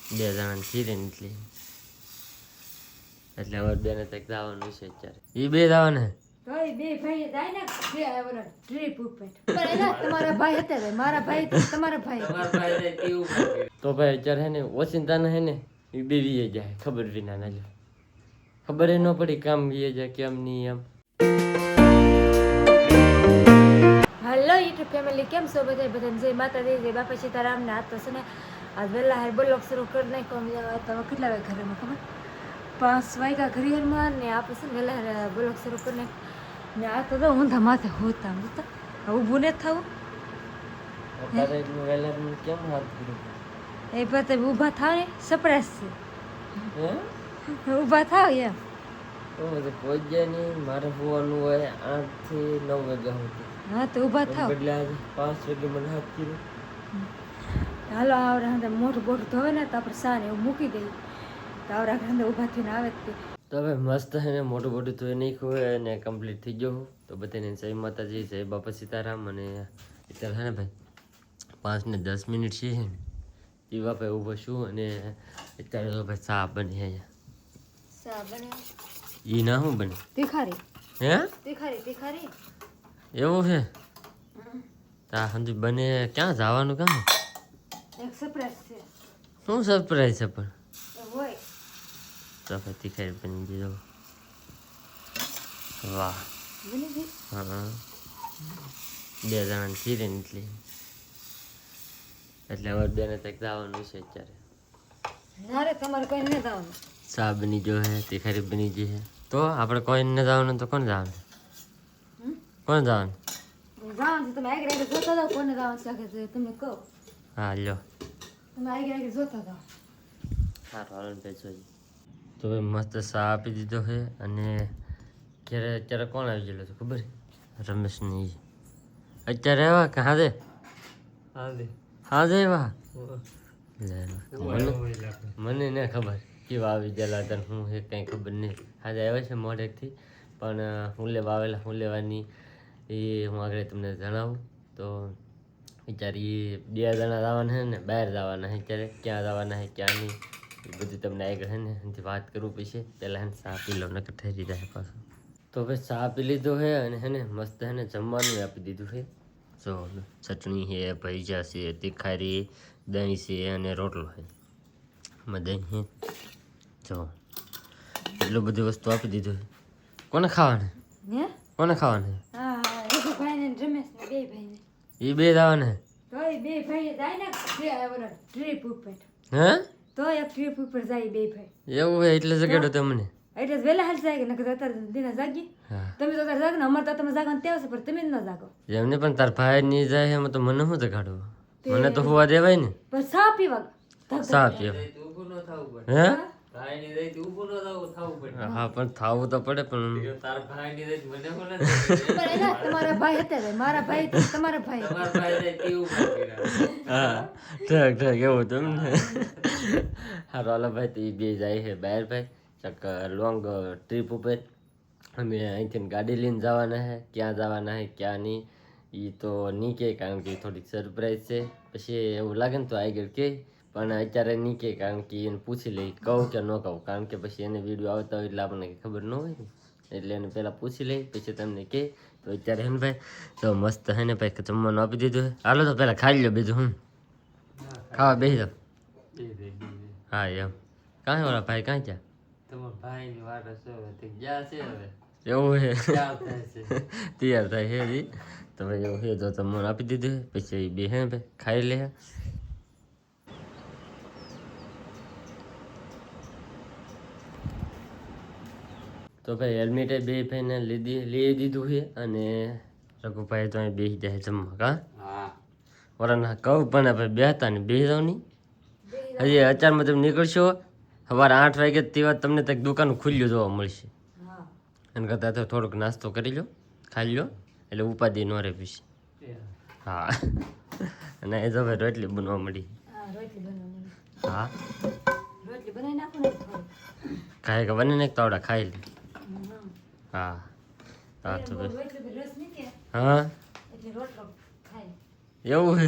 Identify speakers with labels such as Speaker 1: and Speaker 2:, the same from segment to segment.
Speaker 1: 2 જણાને ખીરે નીકળી એટલે હવે બેને તક જવાનું છે અત્યારે એ 2 જવાના
Speaker 2: ભાઈ બે ભાઈ જાય ને ટ્રીપ ઉપર તમારા ભાઈ હતા મારા ભાઈ તમારા ભાઈ
Speaker 1: તો ભાઈ અત્યારે હે ને ઓચિંતા હે ને એ 2 વીએ જાય ખબર વિના ના જાય ખબર ન પડી કામ વીએ જાય કેમ નહીં એમ
Speaker 2: હેલો યુટ્યુબ ફેમિલી કેમ છો બધા જય માતાજી જય બાપા સીતારામ ને આ તો છે ને આજ વહેલા હાર બ્લોગ શરૂ કરી નાખ્યો તો કેટલા વાગે ઘરમાં ખબર 5 વાગ્યા ઘરમાં ને આપણે છે ને વહેલા બ્લોગ શરૂ કરી નાખ્યો ને આ તો ઊંધા માથે હોતા ઊભું ને થવું
Speaker 1: કેમ હાથ
Speaker 2: એ પછી ઊભા થાવ ને સરપ્રાઈઝ છે ઊભા થાવ એમ
Speaker 1: પહોંચ જાય નહીં મારે હોવાનું હોય 8 થી 9 વાગ્યા સુધી
Speaker 2: હા તો ઊભા થાવ
Speaker 1: બદલે આજે 5 વાગે મને હાથ કર્યો
Speaker 2: હાલો આવડે મોટું બોટું ધોવે ને તો આપણે સાને એવું મૂકી દઈએ તો આવડા ઘરે ઊભા થઈને આવે જ
Speaker 1: તો હવે મસ્ત હે ને મોટું બોટું ધોઈ નાખ્યું હોય અને કમ્પ્લીટ થઈ ગયું તો બધાને જય માતાજી જય બાપા સીતારામ અને અત્યારે હે ને ભાઈ 5 ને 10 મિનિટ છે ને એ બાપા ઊભો છું અને અત્યારે તો ભાઈ ચા બની અહીંયા
Speaker 2: ચા બને
Speaker 1: એ ના શું બને
Speaker 2: તીખારી
Speaker 1: હે
Speaker 2: તીખારી
Speaker 1: એવું છે તા હંધી બને ક્યાં જવાનું કામ
Speaker 2: એક સરપ્રાઈઝ છે
Speaker 1: શું સરપ્રાઈઝ છે પણ
Speaker 2: હોય
Speaker 1: તો ભાઈ તીખારી બની દીધો વાહ
Speaker 2: બની ગઈ
Speaker 1: હા 2 જણાને ખીરે નીકળી એટલે હવે બેને તક જવાનું છે અત્યારે
Speaker 2: ના રે તમારે કોઈ ન જવાનું
Speaker 1: ચા બની ગયો હે તીખારી બની ગઈ હે તો આપણે કોઈ ન જવાનું તો કોણ જવાનું કોણ જવાનું
Speaker 2: જવાનું તમે આગળ જોતા જાઓ કોને જવાનું છે તમને કહો
Speaker 1: હા લ્યો
Speaker 2: તમે આગળ જોતા જાઓ
Speaker 1: સારું હાલો બેસો તો ભાઈ મસ્ત ચા આપી દીધો છે અને અત્યારે કોણ આવી ગયેલો છે ખબર રમેશ ની અત્યારે આવ્યા કે હાજે હાજે વાહ મને ન ખબર કેવા આવી ગયેલા હતા હું એ કંઈ ખબર નહીં આજે આવ્યા છે મોડેકથી પણ હું લેવાની એ હું આગળ તમને જણાવું તો અત્યારે એ 2 જણા જવાના છે ને બહાર જવાના છે અત્યારે ક્યાં જવાના છે ક્યાં નહીં એ બધું તમને આગળ છે ને એનાથી વાત કરવું પડશે પહેલાં ચા પી લો નકર થઈ જાય પાછું તો ભાઈ ચા પી લીધો છે અને હે ને મસ્ત હે ને જમવાનું આપી દીધું છે જો ચટણી છે ભજીયા છે તીખારી દહીં છે અને રોટલો છે એમાં દહીં છે જો એટલું બધી વસ્તુ આપી દીધું છે કોને ખાવાને કોને ખાવાને
Speaker 2: હા એક ભાઈ ને રમેશ ને બે ભાઈ ને
Speaker 1: એ 2 જવાના
Speaker 2: તો એ બે ભાઈ જાય ને ટ્રીપ ઉપર
Speaker 1: હે
Speaker 2: તો એક ટ્રીપ ઉપર જાય બે ભાઈ
Speaker 1: એવું હોય એટલે જગાડો તમને
Speaker 2: એટલે વહેલા હાલ જાય કે નકર અત્યારે દિના જાગી તમે તો અત્યારે જાગો ને અમારે તો તમે જાગવાનું ત્યાં છે પણ તમે જ ન જાગો
Speaker 1: એમને પણ તાર ભાઈ ની જાય એમાં તો મને શું જગાડવું મને તો હોવા દેવાય ને
Speaker 2: પણ ચા પીવા
Speaker 1: ચા પીવા હે હા પણ થાવું તો પડે પણ
Speaker 2: તમારા ભાઈ હતા મારા ભાઈ તમારા ભાઈ
Speaker 1: હા ઠીક એવું તમને હારું હાલો ભાઈ તો એ 2 જાય છે બહાર ભાઈ ચક લોંગ ટ્રીપ ઉપર અમે અહીંથી ગાડી લઈને જવાના છે ક્યાં જવાના છે ક્યાં નહીં એ તો નહીં કહે કારણ કે થોડીક સરપ્રાઈઝ છે પછી એવું લાગે ને તો આગળ કહે પણ અત્યારે નહીં કહે કારણ કે એને પૂછી લઈ કહું કે ન કહું કારણ કે પછી એને વિડીયો આવતા હોય એટલે આપણને ખબર ન હોય ને એટલે એને પહેલાં પૂછી લઈ પછી તમને કહે તો અત્યારે હે ને ભાઈ તો મસ્ત હે ને ભાઈ જમવાનું આપી દીધું છે હાલો તો પહેલાં ખાઈ લો બીજું હું ખાવા બેસી જાઓ હા એમ કાંઈ વાળા ભાઈ કાંઈ ગયા તમારા ભાઈની વારસ ગયા છે હવે એવું છે તૈયાર થાય છે જી તો ભાઈ એવું છે તો જમવાનું આપી દીધું પછી 2 હે ભાઈ ખાઈ લે તો ભાઈ હેલ્મેટ 2 ભાઈને લઈ દીધું છે અને રઘુભાઈ તો અહીં બેસી જાય જમવા કા વરાના કહું પણ ભાઈ બેસતા ને બેસી જાવ નહીં હજી અત્યારમાં તમે નીકળશો સવારે 8 વાગે તેવા તમને તક દુકાન ખુલ્યું જોવા મળશે એના કરતાં તો થોડોક નાસ્તો કરી લો ખાઈ લો એટલે ઉપાધિ ન રહે પછી હા અને એ તો ભાઈ રોટલી બનવા મળી હા ખાય કે બને ને તવડા ખાઈ લે હા હા તો ભાઈ હા એવું છે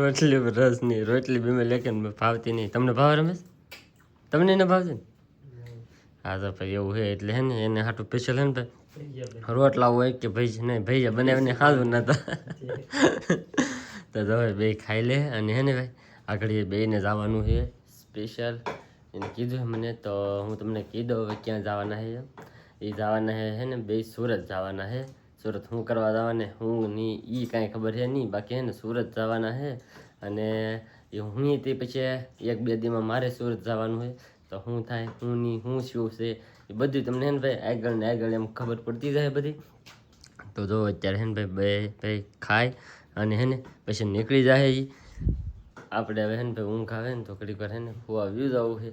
Speaker 1: રોટલી રસ નહીં, રોટલી બીમે લેકે ભાવતી નહીં. તમને ભાવે રમેશ? તમને ન ભાવતી ને? હા તો ભાઈ એવું છે એટલે હે ને એને હાટું સ્પેશિયલ હે ને ભાઈ રોટલા હોય કે ભાઈ નહીં ભાઈ બનાવીને ખાધું નતા તો હવે બે ખાઈ લે. અને હે ને ભાઈ આગળ એ બેને જવાનું છે સ્પેશિયલ. એને કીધું છે મને તો હું તમને કીધું હવે ક્યાં જવાના છે. એ જવાના હે ને બે સુરત જવાના છે. સુરત શું કરવા જવાને હું નહીં એ કાંઈ ખબર છે નહીં, બાકી હે ને સુરત જવાના છે. અને એ હું તે પછી 1-2 દીમાં મારે સુરત જવાનું છે. તો શું થાય શું નહીં શું શું છે એ બધું તમને હે ને ભાઈ આગળ ને આગળ એમ ખબર પડતી જાય બધી. તો જો અત્યારે હે ને ભાઈ ભાઈ ખાય અને હે ને પછી નીકળી જાય. આપણે હવે હે ને ભાઈ ઊંઘ આવે ને તો ઘડીક વાર હે ને ફુવા વ્યૂ જવું છે.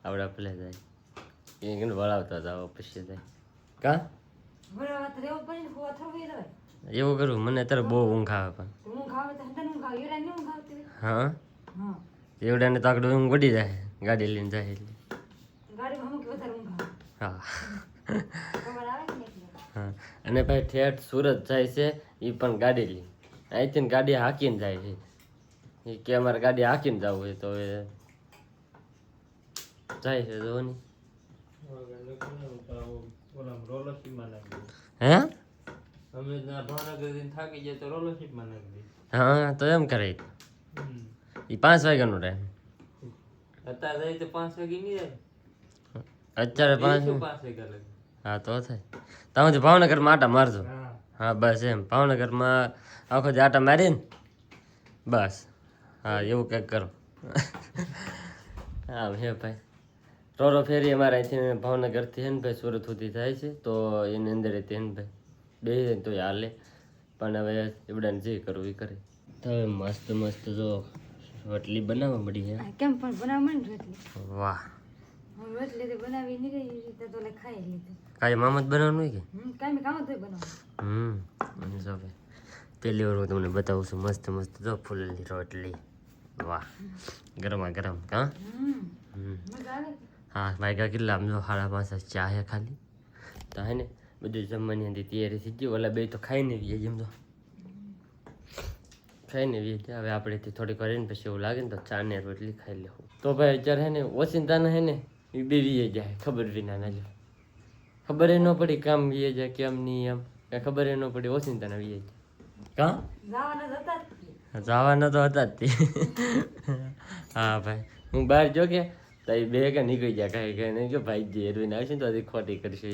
Speaker 1: આપણે ભલે જાય એ વળાવતા જાવ પછી જાય કાં એવું કરું. મને અત્યારે બહુ ઊંઘ આવે પણ હા એવડાને તો આગળ ઊંઘ વળી જાય ગાડી લઈને જાય એટલે હા હા. અને ભાઈ ઠેઠ સુરત જાય છે એ પણ ગાડી લઈ અહીંથી ગાડી હાંકીને જાય છે. એ કે અમારે ગાડી હાંકીને જવું હોય તો હવે જાય છે જો નહીં હે હા તો એમ કરે એ 5 વાગ્યાનો ટાઈમ અત્યારે 5 હા તો થાય. તમે ભાવનગરમાં આટા મારજો. હા બસ એમ ભાવનગરમાં આખો જ આટા મારીને બસ હા એવું કંઈક કરો. હા હે ભાઈ રોરો ફેરી અમારે અહીંથી ભાવનગરથી હે ને ભાઈ સુરત સુધી થાય છે. તો એની અંદર હે ને ભાઈ બે તો હાલે પણ હવે એવડાને જે કરવું એ કરે. તો હવે મસ્ત મસ્ત જો રોટલી બનાવવા મળી છે.
Speaker 2: કેમ પણ બનાવવા માંડ રોટલી.
Speaker 1: વાહ
Speaker 2: રોટલી તો બનાવી નહીં રહી રીતે તો ખાઈ લીધું.
Speaker 1: કાંઈ મામા જ બનાવવાનું હોય કે
Speaker 2: કાંઈ કામ તો બનાવું.
Speaker 1: જો ભાઈ પહેલી વાર હું તમને બતાવું છું મસ્ત મસ્ત જો ફૂલેલી રોટલી. વાહ ગરમા ગરમ કાં
Speaker 2: મજા આવે.
Speaker 1: હા વાગ્યા કેટલા આમ જો 5:30 ચા હે ખાલી. તો હે ને બધું જમવાની અંદર તૈયારી થઈ ગઈ. ઓલા બે તો ખાઈને વીએ જેમ તો ખાઈને વીએ હવે આપણે થોડીક વાર ને પછી એવું લાગે ને તો ચા ને રોટલી ખાઈ લેવું. તો ભાઈ અત્યારે હે ને ઓચિંતાના હે ને એ બે વીએ જાય ખબર વિના ના જો ખબર ન પડી કામ વીએ જાય કેમ નહીં એમ કાંઈ ખબર ન પડી ઓચિંતાના વીએ જાય કાં જવાના તો હતા જ તે. હા ભાઈ હું બહાર જો કે તો એ બે કે નીકળી જાય કાંઈ કાંઈ નહીં કે ભાઈ જે એરવીને આવશે ને તો હજી ખોટી કરશે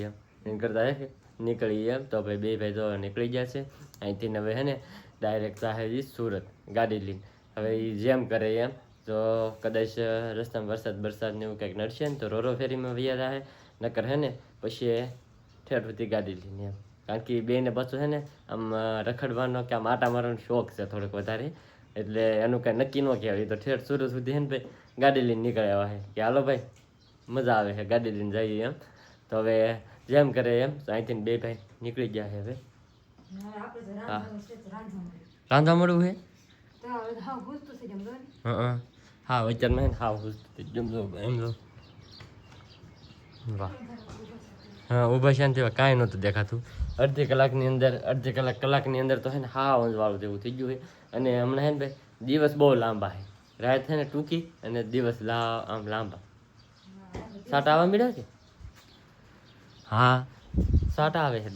Speaker 1: એમ કરતા હે કે નીકળી એમ. તો ભાઈ બે ભાઈ તો નીકળી ગયા છે અહીંથી. હવે હે ને ડાયરેક્ટ જાહે સુરત ગાડી લઈને. હવે એ જેમ કરે એમ તો કદાચ રસ્તામાં વરસાદ ને એવું કંઈક નડશે ને તો રોરો ફેરીમાં વૈયા જાય નકર હે ને પછી ઠેઠ સુધી ગાડી લઈને એમ. કારણ કે બેને પાછું છે ને આમ રખડવાનો કે આમ આટા મારવાનો શોખ છે થોડોક વધારે. એટલે એનું કાંઈ નક્કી ન કહેવાય. તો ઠેઠ સુરત સુધી છે ને ભાઈ ગાડી લઈને નીકળ્યા હોય કે હાલો ભાઈ મજા આવે છે ગાડી લઈને જઈએ એમ. તો હવે જેમ કરે એમ તો અહીંથી બે ભાઈ નીકળી ગયા છે હવે. હા રાંધવા મળવું છે હા વચ્ચરમાં હા જમજો એમ જો વાહ હા ઊભા શાંતિ કાંઈ નહોતું દેખાતું. અડધી કલાકની અંદર તો છે ને હા વાળું જેવું થઈ ગયું છે. અને હમણાં છે ને ભાઈ દિવસ બહુ લાંબા છે. રાત છે ને ટૂંકી અને દિવસ આમ લાંબા. સાટા આવવા મળ્યા છે હા સાટા આવે છે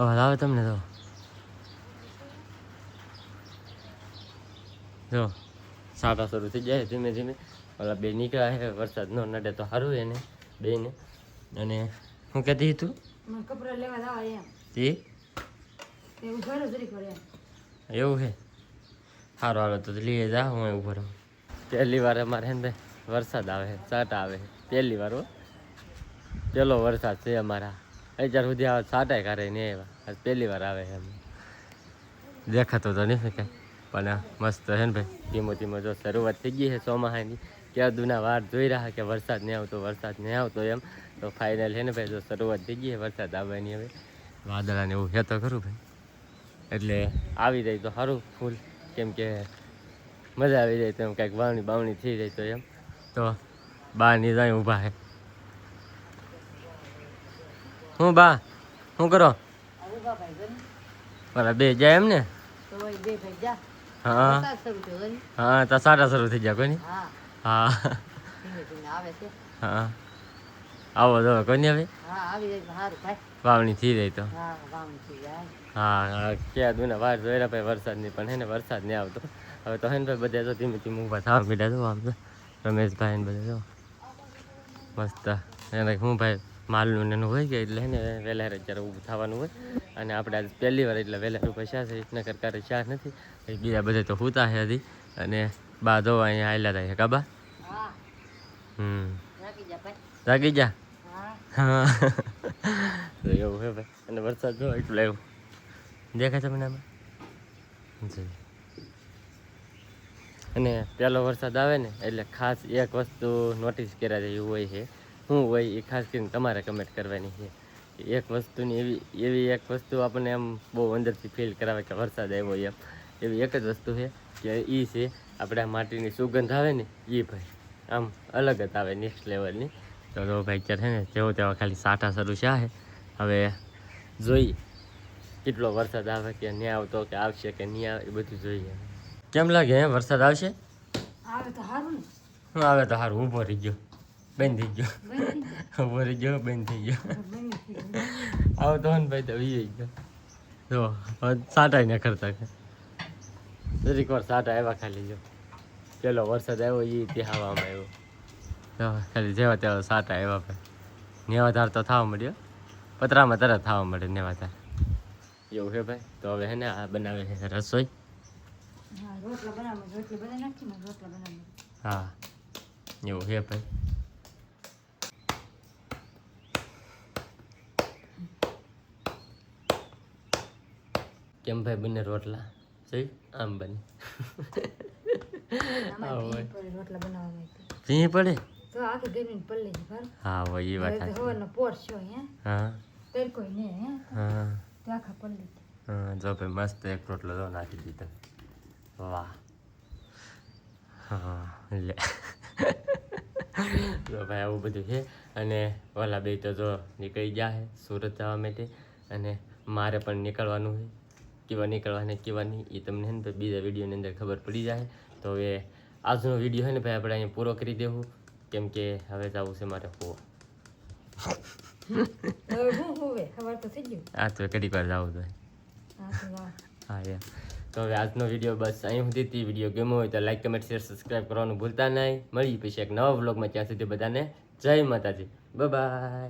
Speaker 1: અવાજ આવે તમને તો જો સાટા શરૂ થઈ જાય ધીમે ધીમે. ઓલા બે નીકળ્યા છે વરસાદ ન નડે તો સારું એને બેને. અને હું કહેતી તું
Speaker 2: કપડા લેવા જવા એમ
Speaker 1: તે
Speaker 2: એવું ઘરે જરી પડે
Speaker 1: એવું છે સારું હાલો તો લઈએ જા હું ઉભો રહું. પહેલી વાર અમારે ને ભાઈ વરસાદ આવે છે સાટા આવે છે પહેલી વાર પહેલો વરસાદ છે અમારા. અત્યાર સુધી આવે સાટા કાઢે નહીં આવ્યા પહેલી વાર આવે છે. દેખાતો તો નહીં કાંઈ પણ મસ્ત છે ને ભાઈ ધીમો ધીમો જો શરૂઆત થઈ ગઈ છે ચોમાસાની. ક્યાં દુના વાર જોઈ રહ્યા કે વરસાદ નહીં આવતો એમ. તો ફાઇનલ છે ને ભાઈ જો શરૂઆત થઈ ગઈ છે વરસાદ આવવાની. હવે વાદળાને એવું છે તો ખરું ભાઈ એટલે આવી જાય તો સારું ફૂલ કેમ કે મજા આવી જાય તો એમ કાંઈક વાવણી થઈ જાય તો એમ. તો બા ની જાય ઊભા છે. હું બા શું કરો ઓલા બે જાય એમ ને
Speaker 2: તો હોય બે ભાઈ જા
Speaker 1: હા
Speaker 2: વરસાદ શરૂ થયો હોય ને?
Speaker 1: હા તો સારા શરૂ થઈ ગયા કોની
Speaker 2: હા
Speaker 1: હા
Speaker 2: ધીમે ધીમે આવે છે
Speaker 1: હા આવો તો કોની હવે
Speaker 2: હા આવી જાય તો સારું ભાઈ
Speaker 1: વાવણી થઈ જાય તો
Speaker 2: હા વાવણી થઈ જાય
Speaker 1: હા ક્યાં દુના વાર જોયેલા ભાઈ વરસાદની પણ હે ને વરસાદ નહીં આવતો હવે તો હે ને ભાઈ બધા તો ધીમે ધીમે ઊભા થવા મીડા જો આમ તો રમેશભાઈ ને બધા જો મસ્ત એને હું ભાઈ માલનું ને એનું હોય ગયા એટલે હે ને વહેલા અત્યારે ઊભું થવાનું હોય અને આપણે આજે પહેલી વાર એટલે વહેલા ઊભા શા છે એટલા કરતા શા નથી બીજા બધા તો હુતા છે હજી અને બા જો અહીંયા આવેલા થાય છે કાબા
Speaker 2: હા જાગી જા ભાઈ
Speaker 1: જાગી જા
Speaker 2: હા
Speaker 1: હા તો એવું હે ભાઈ અને વરસાદ જો એટલું આવ્યું દેખાય છે મને આમાં જી અને પહેલો વરસાદ આવે ને એટલે ખાસ એક વસ્તુ નોટિસ કર્યા છે એવું હોય છે શું હોય એ ખાસ કરીને તમારે કમેન્ટ કરવાની છે એક વસ્તુની એવી એક વસ્તુ આપણને એમ બહુ અંદરથી ફીલ કરાવે કે વરસાદ આવ્યો એમ એવી એક જ વસ્તુ છે કે એ છે આપણે આ માટીની સુગંધ આવે ને એ ભાઈ આમ અલગ જ આવે નેક્સ્ટ લેવલની તો ભાઈ અત્યારે છે ને જેવો તેવા ખાલી સાટા શરૂ છે હવે જોઈએ કેટલો વરસાદ આવે કે નહીં આવતો કે આવશે કે નહીં આવે એ બધું જોઈએ કેમ લાગે હે વરસાદ આવશે
Speaker 2: આવે તો સારું ને
Speaker 1: હું આવે તો સારું ઊભો રહી ગયો બંધ થઈ ગયો
Speaker 2: બંધ થઈ
Speaker 1: ઊભો રહી ગયો બંધ થઈ ગયો
Speaker 2: ગયું. બંધ થઈ ગયું.
Speaker 1: આવતો હોય ને ભાઈ તો વી ગયો જો હવે સાટાઈ ન કરતા દરેક વાર સાટા આવ્યા ખાલી જો પેલો વરસાદ આવ્યો એ તે હવામાં આવ્યો જો ખાલી જેવા તેવા સાટા આવ્યા ભાઈ નેવાધાર તો થવા મળ્યો પતરામાં તરત થવા મળે નેવાધાર એવું છે ભાઈ તો હવે હે ને આ બનાવે છે રસોઈ
Speaker 2: હા રોટલા બનાવો રોટલી બનાવી નાખી ને રોટલા બનાવી
Speaker 1: હા એવું છે ભાઈ કેમ ભાઈ બંને રોટલા જોઈ આમ બને
Speaker 2: આમાં ભીંડી પડે રોટલા બનાવવામાં તો.
Speaker 1: ભીં પડે
Speaker 2: તો આખી ગરમી પલ્લે છે ખરું
Speaker 1: હા હોય એ વાત
Speaker 2: હવે તો
Speaker 1: સાચી.
Speaker 2: હવાનો પોર છો હે
Speaker 1: હા
Speaker 2: તેર કોઈ ને હે
Speaker 1: હા
Speaker 2: તો આખા પલ્લે
Speaker 1: હા જો ભાઈ મસ્ત એક રોટલો જો નાખી દીધો વાહ હા લે તો ભાઈ આવું બધું છે અને ઓલા બે તો જો નીકળી ગયા છે સુરત જવા માટે અને મારે પણ નીકળવાનું છે કેવા નીકળવાને કેવા નહીં એ તમને છે ને ભાઈ બીજા વિડીયોની અંદર ખબર પડી જાય તો હવે આજનો વિડીયો છે ને ભાઈ આપણે અહીંયા પૂરો કરી દેવું કેમ કે હવે જવું છે મારે હો
Speaker 2: હવે હું હોવે સવાર તો થઈ ગયું
Speaker 1: આ તો ઘડીક વાર જવું જોઈએ
Speaker 2: હા તો વાહ
Speaker 1: હા યાર તો હવે આજનો વિડીયો બસ અહીં સુધીથી વિડીયો ગમ્યો હોય તો લાઈક કમેન્ટ શેર સબસ્ક્રાઈબ કરવાનું ભૂલતા નહીં મળી પછી એક નવા વ્લોગમાં ત્યાં સુધી બધાને જય માતાજી બાય